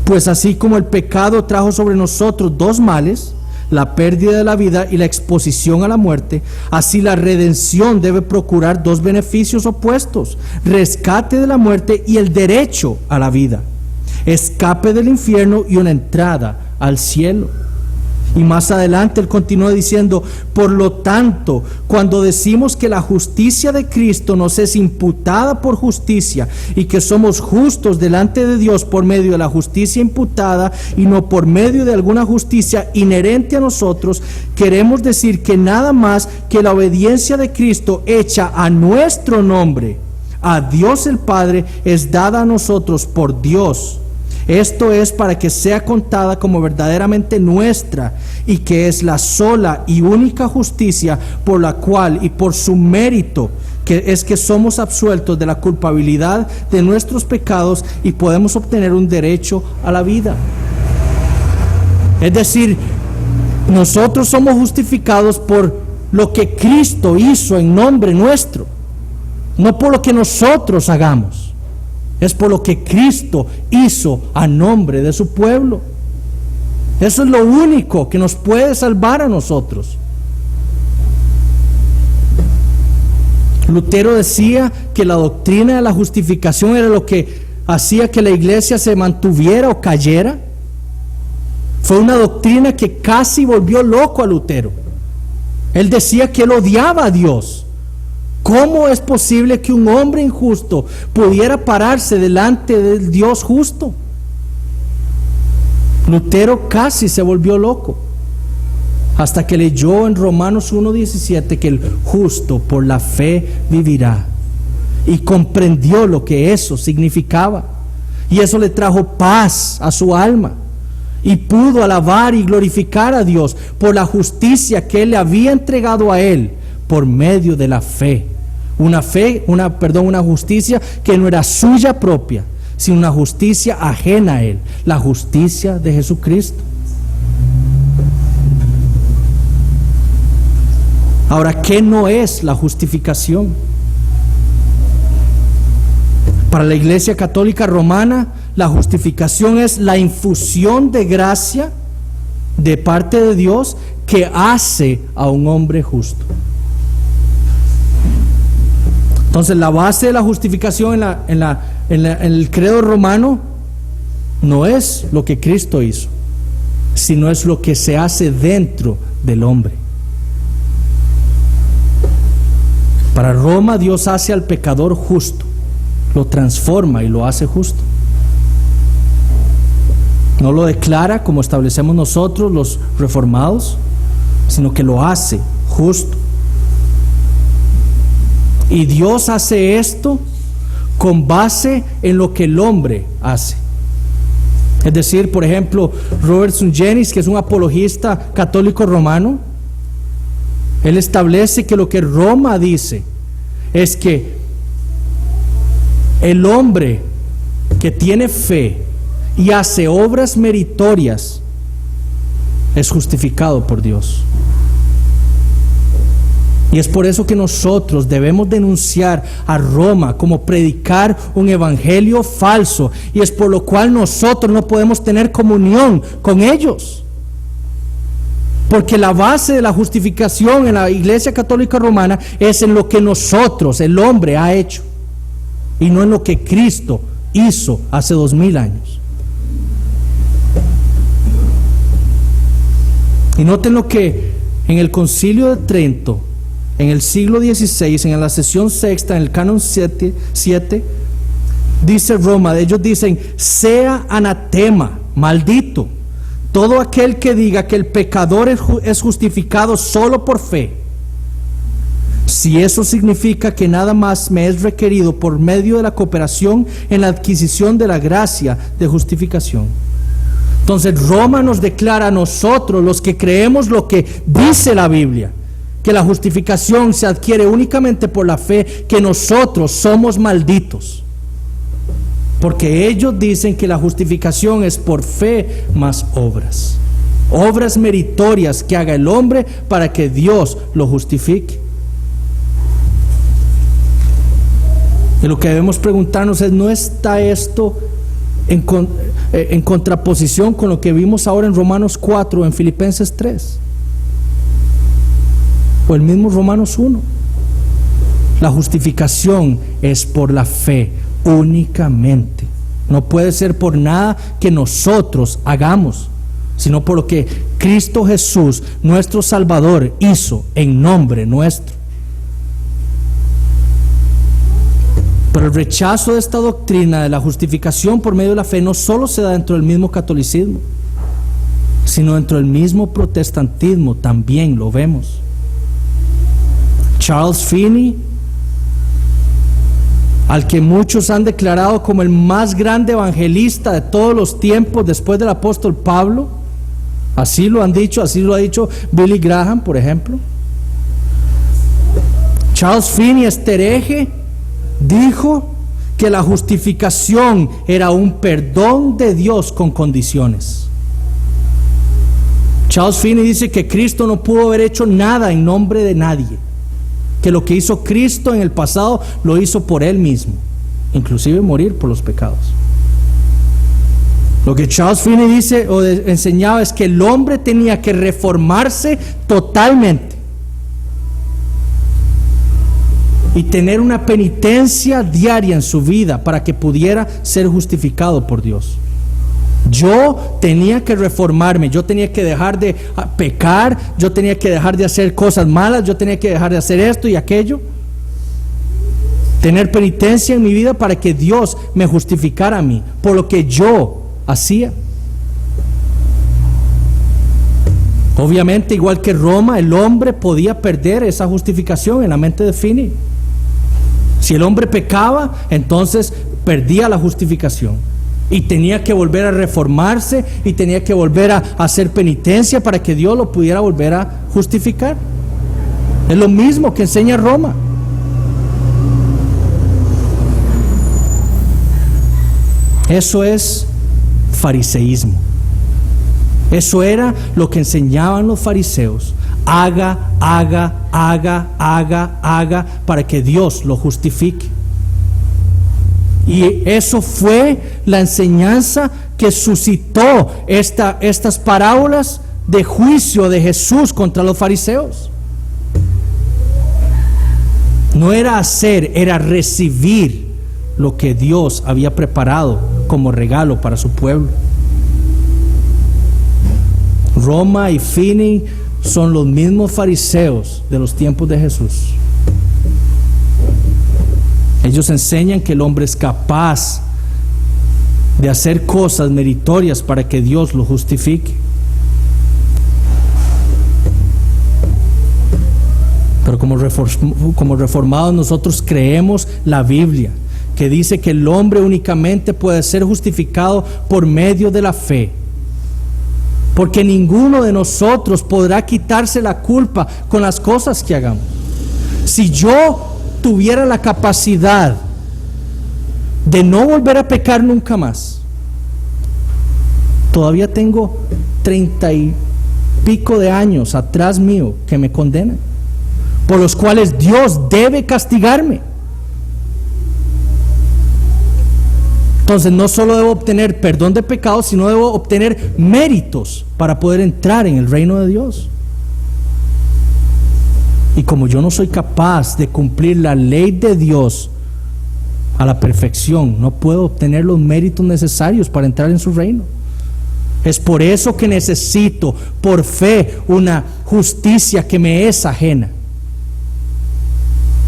Pues así como el pecado trajo sobre nosotros dos males, la pérdida de la vida y la exposición a la muerte, así la redención debe procurar dos beneficios opuestos: rescate de la muerte y el derecho a la vida, escape del infierno y una entrada al cielo. Y más adelante él continúa diciendo: por lo tanto, cuando decimos que la justicia de Cristo nos es imputada por justicia y que somos justos delante de Dios por medio de la justicia imputada y no por medio de alguna justicia inherente a nosotros, queremos decir que nada más que la obediencia de Cristo hecha a nuestro nombre, a Dios el Padre, es dada a nosotros por Dios. Esto es para que sea contada como verdaderamente nuestra, y que es la sola y única justicia por la cual y por su mérito que somos absueltos de la culpabilidad de nuestros pecados y podemos obtener un derecho a la vida. Es decir, nosotros somos justificados por lo que Cristo hizo en nombre nuestro, no por lo que nosotros hagamos. Es por lo que Cristo hizo a nombre de su pueblo. Eso es lo único que nos puede salvar a nosotros. Lutero decía que la doctrina de la justificación era lo que hacía que la iglesia se mantuviera o cayera. Fue una doctrina que casi volvió loco a Lutero. Él decía que él odiaba a Dios. ¿Cómo es posible que un hombre injusto pudiera pararse delante del Dios justo? Lutero casi se volvió loco, hasta que leyó en Romanos 1:17 que el justo por la fe vivirá, y comprendió lo que eso significaba, y eso le trajo paz a su alma, y pudo alabar y glorificar a Dios por la justicia que Él le había entregado a él por medio de la fe. Una justicia que no era suya propia, sino una justicia ajena a Él, la justicia de Jesucristo. Ahora, ¿qué no es la justificación? Para la Iglesia Católica Romana, la justificación es la infusión de gracia de parte de Dios que hace a un hombre justo. Entonces, la base de la justificación en el credo romano no es lo que Cristo hizo, sino es lo que se hace dentro del hombre. Para Roma, Dios hace al pecador justo, lo transforma y lo hace justo. No lo declara como establecemos nosotros los reformados, sino que lo hace justo. Y Dios hace esto con base en lo que el hombre hace. Es decir, por ejemplo, Robert Sungenis, que es un apologista católico romano, él establece que lo que Roma dice es que el hombre que tiene fe y hace obras meritorias es justificado por Dios. Y es por eso que nosotros debemos denunciar a Roma como predicar un evangelio falso, y es por lo cual nosotros no podemos tener comunión con ellos. Porque la base de la justificación en la Iglesia Católica Romana es en lo que nosotros, el hombre, ha hecho, y no en lo que Cristo hizo hace 2000 años. Y noten lo que en el Concilio de Trento, en el siglo XVI, en la sesión sexta, en el canon 7, dice Roma, ellos dicen: sea anatema, maldito, todo aquel que diga que el pecador es justificado solo por fe, si eso significa que nada más me es requerido por medio de la cooperación en la adquisición de la gracia de justificación. Entonces Roma nos declara a nosotros, los que creemos lo que dice la Biblia, que la justificación se adquiere únicamente por la fe, que nosotros somos malditos. Porque ellos dicen que la justificación es por fe más obras. Obras meritorias que haga el hombre para que Dios lo justifique. Y lo que debemos preguntarnos es, ¿no está esto en contraposición con lo que vimos ahora en Romanos 4 o en Filipenses 3? O el mismo Romanos 1. La justificación es por la fe únicamente. No puede ser por nada que nosotros hagamos, sino por lo que Cristo Jesús, nuestro Salvador, hizo en nombre nuestro. Pero el rechazo de esta doctrina de la justificación por medio de la fe no solo se da dentro del mismo catolicismo, sino dentro del mismo protestantismo también lo vemos. Charles Finney, al que muchos han declarado como el más grande evangelista de todos los tiempos después del apóstol Pablo, así lo han dicho, así lo ha dicho Billy Graham, por ejemplo. Charles Finney, este hereje, dijo que la justificación era un perdón de Dios con condiciones. Charles Finney dice que Cristo no pudo haber hecho nada en nombre de nadie, que lo que hizo Cristo en el pasado lo hizo por Él mismo, inclusive morir por los pecados. Lo que Charles Finney dice o enseñaba es que el hombre tenía que reformarse totalmente y tener una penitencia diaria en su vida para que pudiera ser justificado por Dios. Yo tenía que reformarme, yo tenía que dejar de pecar, yo tenía que dejar de hacer cosas malas, yo tenía que dejar de hacer esto y aquello. Tener penitencia en mi vida para que Dios me justificara a mí por lo que yo hacía. Obviamente, igual que Roma, el hombre podía perder esa justificación en la mente de Finney. Si el hombre pecaba, entonces perdía la justificación y tenía que volver a reformarse y tenía que volver a hacer penitencia para que Dios lo pudiera volver a justificar. Es lo mismo que enseña Roma. Eso es fariseísmo. Eso era lo que enseñaban los fariseos. Haga para que Dios lo justifique. Y eso fue la enseñanza que suscitó estas parábolas de juicio de Jesús contra los fariseos. No era hacer, era recibir lo que Dios había preparado como regalo para su pueblo. Roma y Finney son los mismos fariseos de los tiempos de Jesús. Ellos enseñan que el hombre es capaz de hacer cosas meritorias para que Dios lo justifique. Pero como reformados nosotros creemos la Biblia, que dice que el hombre únicamente puede ser justificado por medio de la fe, porque ninguno de nosotros podrá quitarse la culpa con las cosas que hagamos. Si yo tuviera la capacidad de no volver a pecar nunca más, todavía tengo 30 y pico de años atrás mío que me condenan, por los cuales Dios debe castigarme. Entonces no solo debo obtener perdón de pecados, sino debo obtener méritos para poder entrar en el reino de Dios. Y como yo no soy capaz de cumplir la ley de Dios a la perfección, no puedo obtener los méritos necesarios para entrar en su reino. Es por eso que necesito por fe una justicia que me es ajena.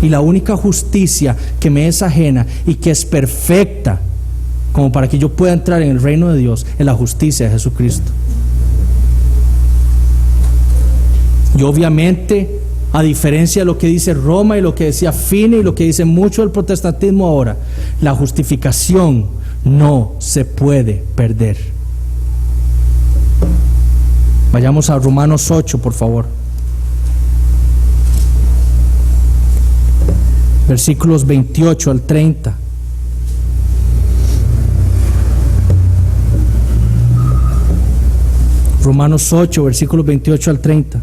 Y la única justicia que me es ajena y que es perfecta como para que yo pueda entrar en el reino de Dios es la justicia de Jesucristo. Y obviamente, a diferencia de lo que dice Roma y lo que decía Finney y lo que dice mucho del protestantismo ahora, la justificación no se puede perder. Vayamos a Romanos 8, por favor. Versículos 28 al 30. Romanos 8, versículos 28 al 30.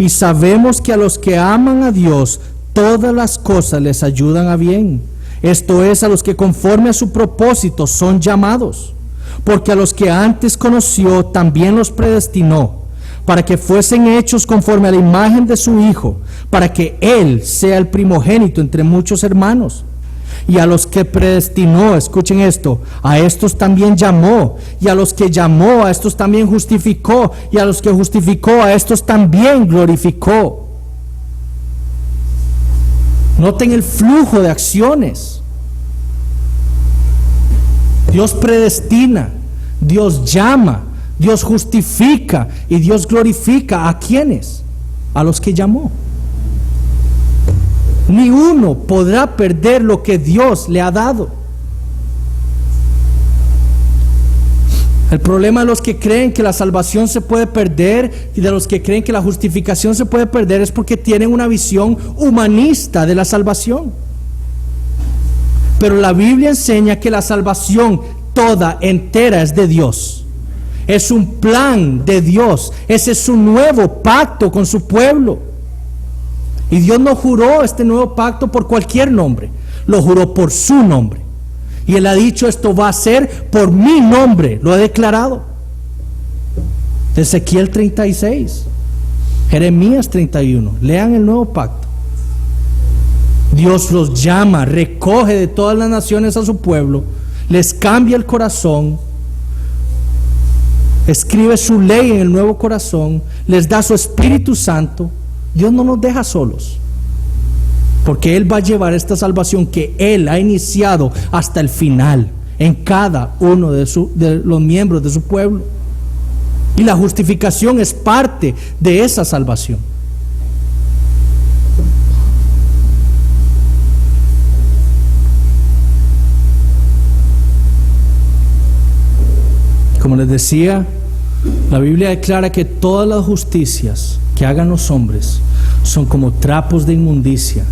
Y sabemos que a los que aman a Dios, todas las cosas les ayudan a bien, esto es, a los que conforme a su propósito son llamados, porque a los que antes conoció también los predestinó, para que fuesen hechos conforme a la imagen de su Hijo, para que Él sea el primogénito entre muchos hermanos. Y a los que predestinó, escuchen esto, a estos también llamó, y a los que llamó, a estos también justificó, y a los que justificó, a estos también glorificó. Noten el flujo de acciones. Dios predestina, Dios llama, Dios justifica y Dios glorifica. ¿A quiénes? A los que llamó. Ni uno podrá perder lo que Dios le ha dado. El problema de los que creen que la salvación se puede perder y de los que creen que la justificación se puede perder es porque tienen una visión humanista de la salvación. Pero la Biblia enseña que la salvación toda, entera, es de Dios. Es un plan de Dios. Ese es su nuevo pacto con su pueblo. Y Dios no juró este nuevo pacto por cualquier nombre, lo juró por su nombre. Y Él ha dicho: esto va a ser por mi nombre, lo ha declarado. Ezequiel 36, Jeremías 31, lean el nuevo pacto. Dios los llama, recoge de todas las naciones a su pueblo, les cambia el corazón, escribe su ley en el nuevo corazón, les da su Espíritu Santo. Dios no nos deja solos, porque Él va a llevar esta salvación que Él ha iniciado hasta el final en cada uno de los miembros de su pueblo. Y la justificación es parte de esa salvación. Como les decía, la Biblia declara que todas las justicias que hagan los hombres son como trapos de inmundicia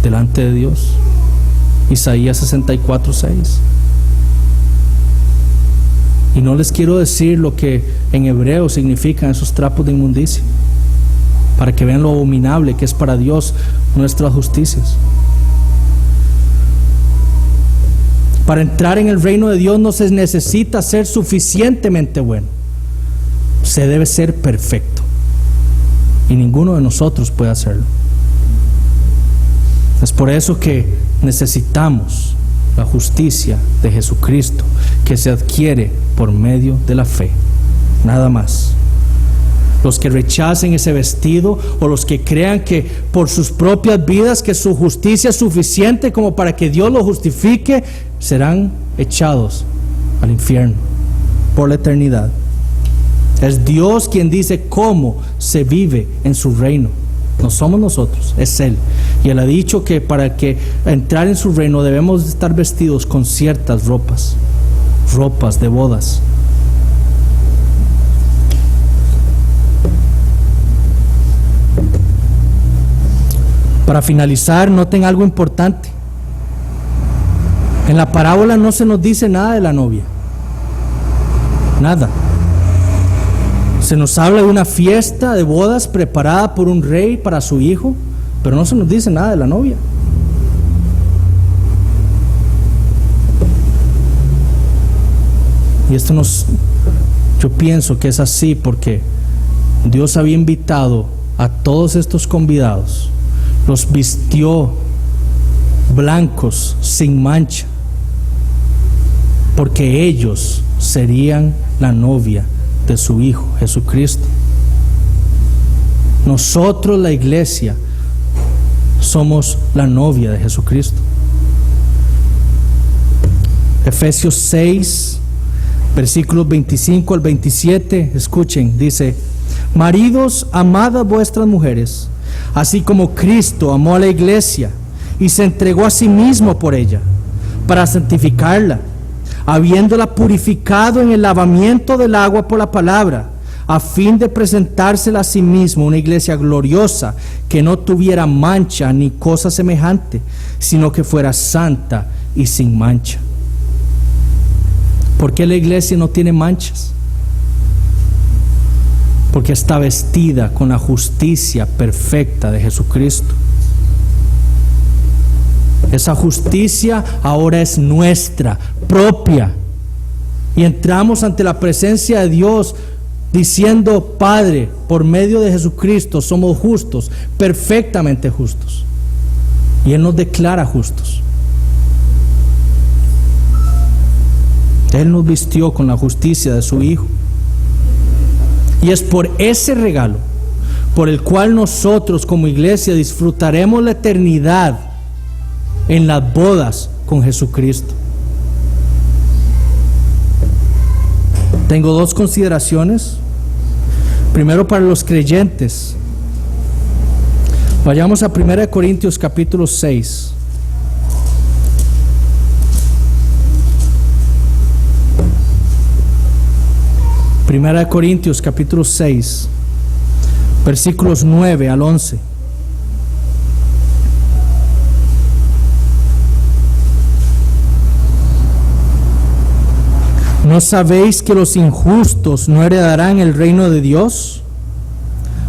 delante de Dios. Isaías 64:6. Y no les quiero decir lo que en hebreo significan esos trapos de inmundicia, para que vean lo abominable que es para Dios nuestras justicias. Para entrar en el reino de Dios no se necesita ser suficientemente bueno, se debe ser perfecto. Y ninguno de nosotros puede hacerlo. Es por eso que necesitamos la justicia de Jesucristo, que se adquiere por medio de la fe, nada más. Los que rechacen ese vestido, o los que crean que por sus propias vidas que su justicia es suficiente como para que Dios lo justifique, serán echados al infierno por la eternidad. Es Dios quien dice cómo se vive en su reino. No somos nosotros, es Él. Y Él ha dicho que para que entrar en su reino debemos estar vestidos con ciertas ropas de bodas. Para finalizar, noten algo importante. En la parábola no se nos dice nada de la novia. Nada. Se nos habla de una fiesta de bodas preparada por un rey para su hijo, pero no se nos dice nada de la novia. Y esto yo pienso que es así porque Dios había invitado a todos estos convidados, los vistió blancos, sin mancha, porque ellos serían la novia de su Hijo Jesucristo. Nosotros, la iglesia, somos la novia de Jesucristo. Efesios 6, versículos 25 al 27, escuchen, dice: maridos, amad a vuestras mujeres, así como Cristo amó a la iglesia y se entregó a sí mismo por ella, para santificarla, habiéndola purificado en el lavamiento del agua por la palabra, a fin de presentársela a sí mismo una iglesia gloriosa, que no tuviera mancha ni cosa semejante, sino que fuera santa y sin mancha. ¿Por qué la iglesia no tiene manchas? Porque está vestida con la justicia perfecta de Jesucristo. Esa justicia ahora es nuestra, propia. Y entramos ante la presencia de Dios diciendo: Padre, por medio de Jesucristo somos justos, perfectamente justos. Y Él nos declara justos. Él nos vistió con la justicia de su Hijo. Y es por ese regalo por el cual nosotros como iglesia disfrutaremos la eternidad en las bodas con Jesucristo. Tengo dos consideraciones. Primero, para los creyentes. Vayamos a 1 Corintios capítulo 6. Primera de Corintios capítulo 6, versículos 9 al 11. ¿No sabéis que los injustos no heredarán el reino de Dios?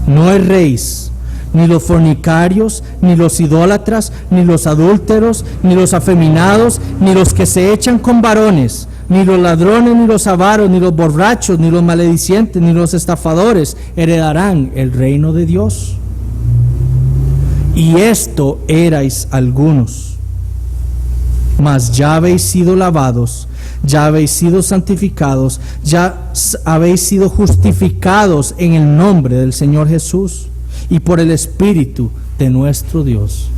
No erréis, ni los fornicarios, ni los idólatras, ni los adúlteros, ni los afeminados, ni los que se echan con varones, ni los ladrones, ni los avaros, ni los borrachos, ni los maledicientes, ni los estafadores heredarán el reino de Dios. Y esto erais algunos, mas ya habéis sido lavados, ya habéis sido santificados, ya habéis sido justificados en el nombre del Señor Jesús y por el Espíritu de nuestro Dios.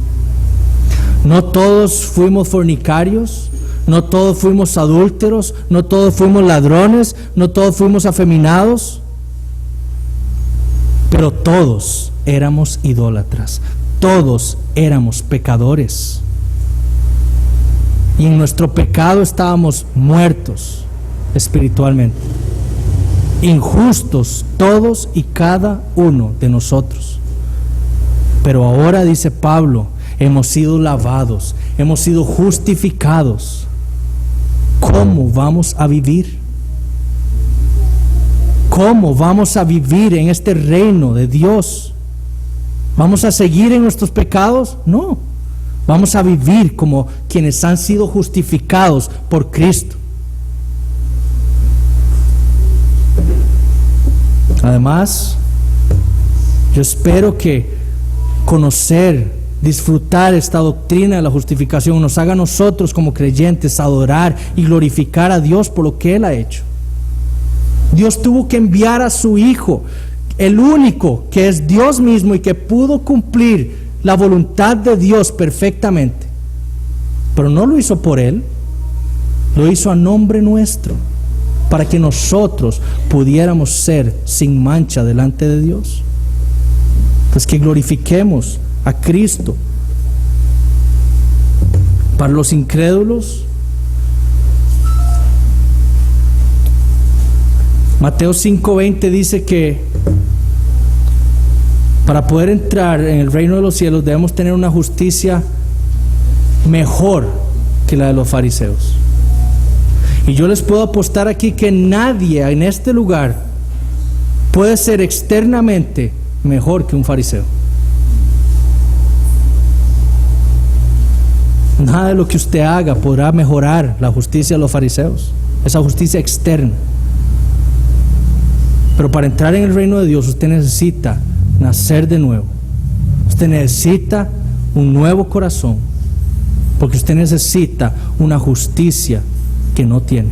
No todos fuimos fornicarios, no todos fuimos adúlteros, no todos fuimos ladrones, no todos fuimos afeminados, pero todos éramos idólatras, todos éramos pecadores. Y en nuestro pecado estábamos muertos espiritualmente, injustos todos y cada uno de nosotros. Pero ahora, dice Pablo, hemos sido lavados, hemos sido justificados. ¿Cómo vamos a vivir? ¿Cómo vamos a vivir en este reino de Dios? ¿Vamos a seguir en nuestros pecados? No. Vamos a vivir como quienes han sido justificados por Cristo. Además, yo espero que conocer, disfrutar esta doctrina de la justificación nos haga a nosotros como creyentes adorar y glorificar a Dios por lo que Él ha hecho. Dios tuvo que enviar a su Hijo, el único que es Dios mismo y que pudo cumplir la voluntad de Dios perfectamente. Pero no lo hizo por Él, lo hizo a nombre nuestro, para que nosotros pudiéramos ser sin mancha delante de Dios. Pues que glorifiquemos a Cristo. Para los incrédulos, Mateo 5:20 dice que para poder entrar en el reino de los cielos debemos tener una justicia mejor que la de los fariseos. Y yo les puedo apostar aquí que nadie en este lugar puede ser externamente mejor que un fariseo. Nada de lo que usted haga podrá mejorar la justicia de los fariseos, esa justicia externa. Pero para entrar en el reino de Dios usted necesita nacer de nuevo. Usted necesita un nuevo corazón, porque usted necesita una justicia que no tiene.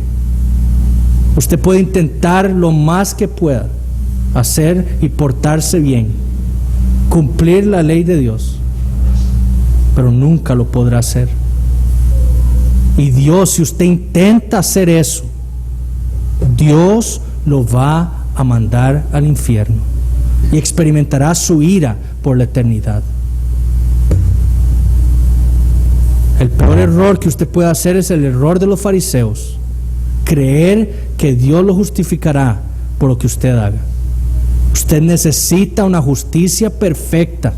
Usted puede intentar lo más que pueda hacer y portarse bien, cumplir la ley de Dios, pero nunca lo podrá hacer. Y Dios, si usted intenta hacer eso, Dios lo va a mandar al infierno y experimentará su ira por la eternidad. El peor error que usted puede hacer es el error de los fariseos: creer que Dios lo justificará por lo que usted haga. Usted necesita una justicia perfecta,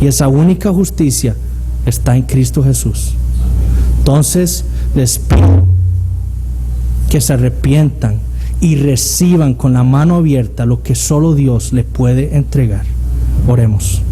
y esa única justicia está en Cristo Jesús. Entonces les pido que se arrepientan y reciban con la mano abierta lo que solo Dios le puede entregar. Oremos.